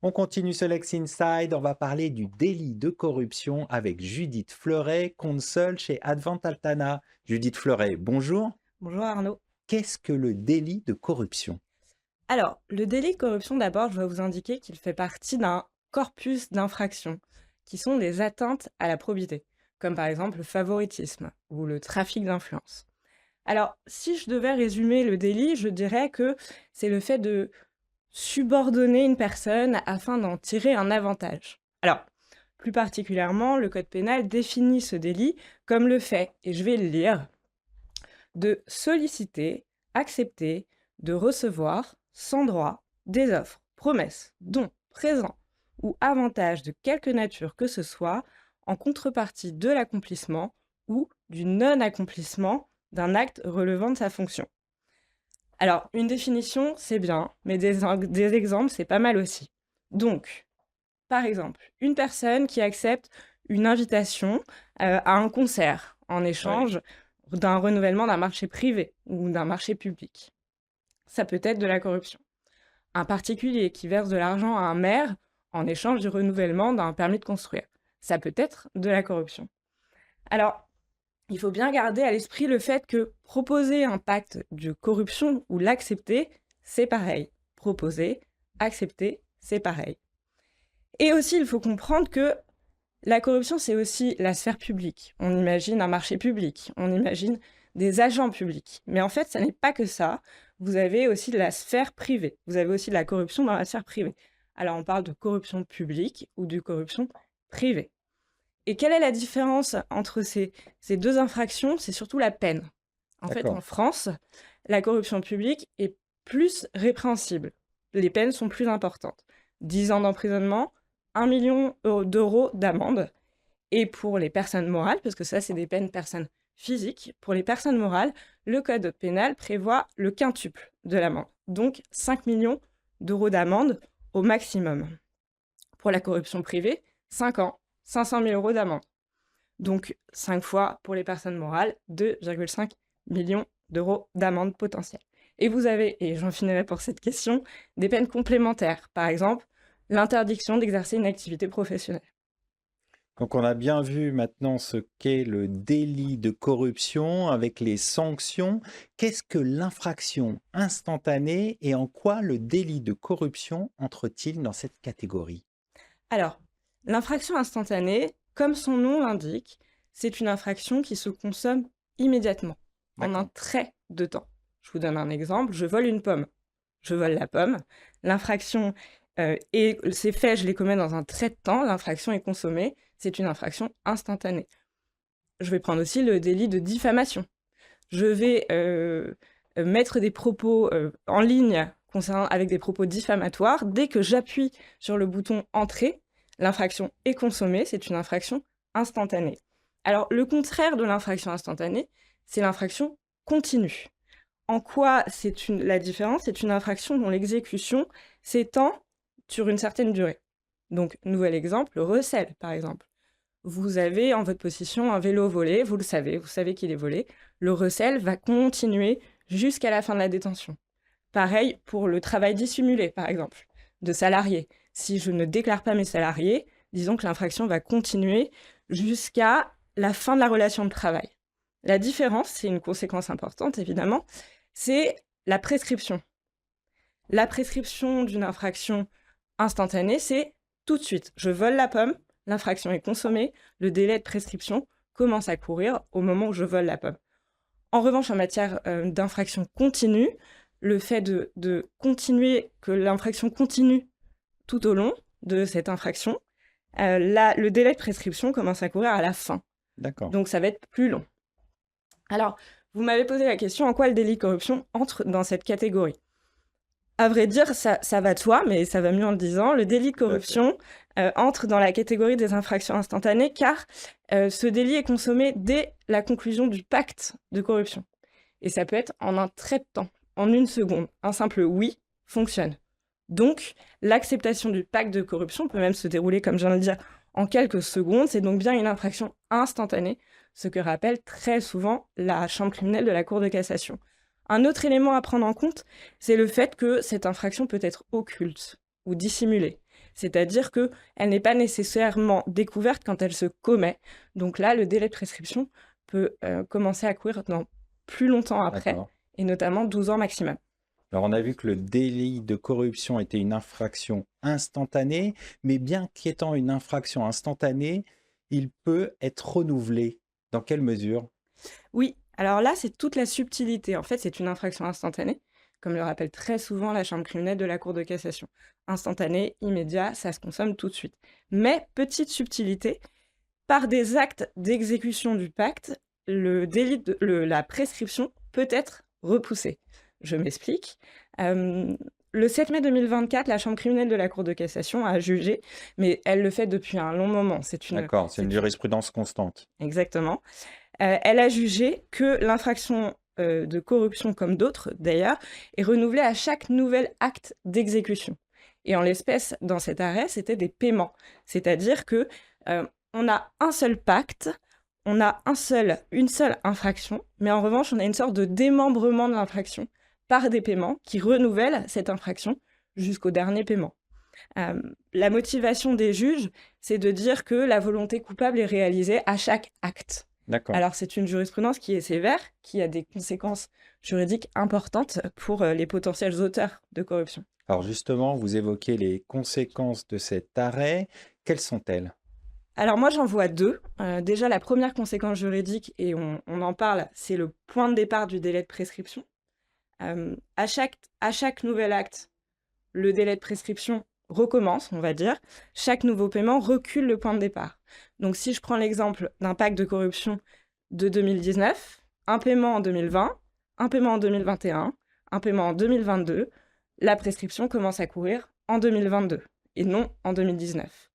On continue ce Lex Inside, on va parler du délit de corruption avec Judith Fleuret, consul chez Advent Altana. Judith Fleuret, bonjour. Bonjour Arnaud. Qu'est-ce que le délit de corruption? Alors, le délit de corruption, d'abord, je vais vous indiquer qu'il fait partie d'un corpus d'infractions, qui sont des atteintes à la probité, comme par exemple le favoritisme ou le trafic d'influence. Alors, si je devais résumer le délit, je dirais que c'est le fait de subordonner une personne afin d'en tirer un avantage. Alors, plus particulièrement, le Code pénal définit ce délit comme le fait, et je vais le lire, de solliciter, accepter, de recevoir, sans droit, des offres, promesses, dons, présents ou avantages de quelque nature que ce soit en contrepartie de l'accomplissement ou du non-accomplissement d'un acte relevant de sa fonction. Alors, une définition, c'est bien, mais des exemples, c'est pas mal aussi. Donc, par exemple, une personne qui accepte une invitation à un concert en Oui. échange d'un renouvellement d'un marché privé ou d'un marché public. Ça peut être de la corruption. Un particulier qui verse de l'argent à un maire en échange du renouvellement d'un permis de construire. Ça peut être de la corruption. Alors, il faut bien garder à l'esprit le fait que proposer un pacte de corruption ou l'accepter, c'est pareil. Proposer, accepter, c'est pareil. Et aussi, il faut comprendre que la corruption, c'est aussi la sphère publique. On imagine un marché public, on imagine des agents publics. Mais en fait, ça n'est pas que ça. Vous avez aussi de la sphère privée. Vous avez aussi de la corruption dans la sphère privée. Alors, on parle de corruption publique ou de corruption privée. Et quelle est la différence entre ces deux infractions? C'est surtout la peine. En fait, en D'accord. France, la corruption publique est plus répréhensible. Les peines sont plus importantes. 10 ans d'emprisonnement, 1 million d'euros d'amende. Et pour les personnes morales, parce que ça, c'est des peines personnes physiques, pour les personnes morales, le code pénal prévoit le quintuple de l'amende. Donc 5 millions d'euros d'amende au maximum. Pour la corruption privée, 5 ans, 500 000 euros d'amende. Donc 5 fois pour les personnes morales, 2,5 millions d'euros d'amende potentielle. Et vous avez, et j'en finirai pour cette question, des peines complémentaires. Par exemple, l'interdiction d'exercer une activité professionnelle. Donc on a bien vu maintenant ce qu'est le délit de corruption avec les sanctions. Qu'est-ce que l'infraction instantanée et en quoi le délit de corruption entre-t-il dans cette catégorie? Alors, l'infraction instantanée, comme son nom l'indique, c'est une infraction qui se consomme immédiatement, en un D'accord. trait de temps. Je vous donne un exemple, je vole une pomme. Je vole la pomme. L'infraction et ces faits, je les commets dans un trait de temps. L'infraction est consommée. C'est une infraction instantanée. Je vais prendre aussi le délit de diffamation. Je vais mettre des propos en ligne avec des propos diffamatoires. Dès que j'appuie sur le bouton Entrée, l'infraction est consommée. C'est une infraction instantanée. Alors, le contraire de l'infraction instantanée, c'est l'infraction continue. En quoi la différence? C'est une infraction dont l'exécution s'étend sur une certaine durée. Donc, nouvel exemple, le recel, par exemple. Vous avez en votre possession un vélo volé, vous savez qu'il est volé. Le recel va continuer jusqu'à la fin de la détention. Pareil pour le travail dissimulé, par exemple, de salariés. Si je ne déclare pas mes salariés, disons que l'infraction va continuer jusqu'à la fin de la relation de travail. La différence, c'est une conséquence importante évidemment, c'est la prescription. La prescription d'une infraction instantanée, c'est tout de suite. Je vole la pomme, l'infraction est consommée, le délai de prescription commence à courir au moment où je vole la pomme. En revanche, en matière d'infraction continue, le fait de continuer, que l'infraction continue tout au long de cette infraction, le délai de prescription commence à courir à la fin. D'accord. Donc ça va être plus long. Alors, vous m'avez posé la question en quoi le délit de corruption entre dans cette catégorie. À vrai dire, ça va de soi, mais ça va mieux en le disant. Le délit de Tout à fait. corruption entre dans la catégorie des infractions instantanées car ce délit est consommé dès la conclusion du pacte de corruption. Et ça peut être en un trait de temps, en une seconde. Un simple oui fonctionne. Donc, l'acceptation du pacte de corruption peut même se dérouler, comme je viens de le dire, en quelques secondes. C'est donc bien une infraction instantanée, ce que rappelle très souvent la chambre criminelle de la Cour de cassation. Un autre élément à prendre en compte, c'est le fait que cette infraction peut être occulte ou dissimulée. C'est-à-dire qu'elle n'est pas nécessairement découverte quand elle se commet. Donc là, le délai de prescription peut commencer à courir dans plus longtemps après, D'accord. et notamment 12 ans maximum. Alors, on a vu que le délit de corruption était une infraction instantanée, mais bien qu'étant une infraction instantanée, il peut être renouvelé. Dans quelle mesure? Oui, alors là, c'est toute la subtilité. En fait, c'est une infraction instantanée, comme le rappelle très souvent la chambre criminelle de la Cour de cassation. Instantané, immédiat, ça se consomme tout de suite. Mais, petite subtilité, par des actes d'exécution du pacte, la prescription peut être repoussée. Je m'explique. Le 7 mai 2024, la chambre criminelle de la Cour de cassation a jugé, mais elle le fait depuis un long moment. D'accord, c'est une jurisprudence constante. Exactement. Elle a jugé que l'infraction de corruption, comme d'autres d'ailleurs, est renouvelée à chaque nouvel acte d'exécution. Et en l'espèce, dans cet arrêt, c'était des paiements. C'est-à-dire que on a un seul pacte, on a une seule infraction, mais en revanche, on a une sorte de démembrement de l'infraction par des paiements qui renouvellent cette infraction jusqu'au dernier paiement. La motivation des juges, c'est de dire que la volonté coupable est réalisée à chaque acte. D'accord. Alors, c'est une jurisprudence qui est sévère, qui a des conséquences juridiques importantes pour les potentiels auteurs de corruption. Alors justement, vous évoquez les conséquences de cet arrêt. Quelles sont-elles? Alors moi, j'en vois deux. Déjà, la première conséquence juridique, et on en parle, c'est le point de départ du délai de prescription. À chaque nouvel acte, le délai de prescription recommence, on va dire. Chaque nouveau paiement recule le point de départ. Donc si je prends l'exemple d'un pacte de corruption de 2019, un paiement en 2020, un paiement en 2021, un paiement en 2022, la prescription commence à courir en 2022 et non en 2019.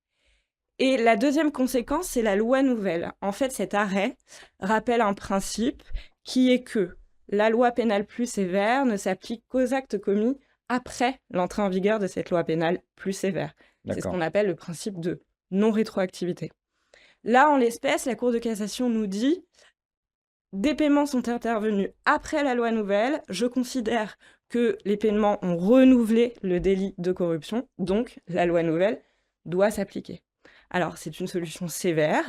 Et la deuxième conséquence, c'est la loi nouvelle. En fait, cet arrêt rappelle un principe qui est que la loi pénale plus sévère ne s'applique qu'aux actes commis après l'entrée en vigueur de cette loi pénale plus sévère. C'est ce D'accord. qu'on appelle le principe de non-rétroactivité. Là, en l'espèce, la Cour de cassation nous dit des paiements sont intervenus après la loi nouvelle. Je considère que les paiements ont renouvelé le délit de corruption, donc la loi nouvelle doit s'appliquer. Alors, c'est une solution sévère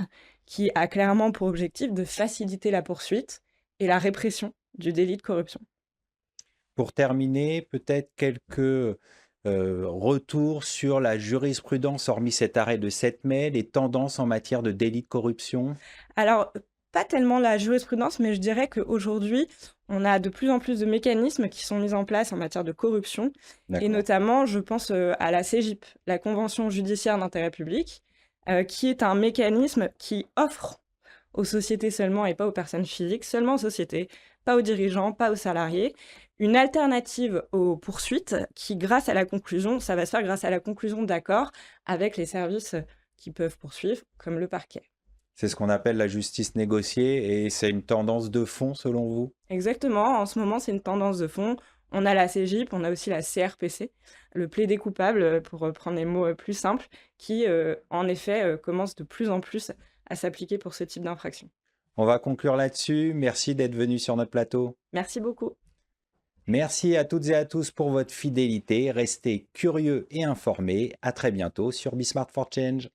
qui a clairement pour objectif de faciliter la poursuite et la répression du délit de corruption. Pour terminer, peut-être quelques retours sur la jurisprudence, hormis cet arrêt de 7 mai, les tendances en matière de délit de corruption. Alors, pas tellement la jurisprudence, mais je dirais qu'aujourd'hui, on a de plus en plus de mécanismes qui sont mis en place en matière de corruption. Et D'accord. notamment, je pense à la CJIP, la Convention judiciaire d'intérêt public, qui est un mécanisme qui offre aux sociétés seulement et pas aux personnes physiques, seulement aux sociétés, pas aux dirigeants, pas aux salariés, une alternative aux poursuites qui, grâce à la conclusion, ça va se faire grâce à la conclusion d'accords avec les services qui peuvent poursuivre, comme le parquet. C'est ce qu'on appelle la justice négociée et c'est une tendance de fond selon vous? Exactement, en ce moment, c'est une tendance de fond. On a la CJIP, on a aussi la CRPC, le plaidé coupable, pour prendre les mots plus simples, qui, en effet, commence de plus en plus à s'appliquer pour ce type d'infraction. On va conclure là-dessus. Merci d'être venu sur notre plateau. Merci beaucoup. Merci à toutes et à tous pour votre fidélité. Restez curieux et informés. À très bientôt sur Be Smart for Change.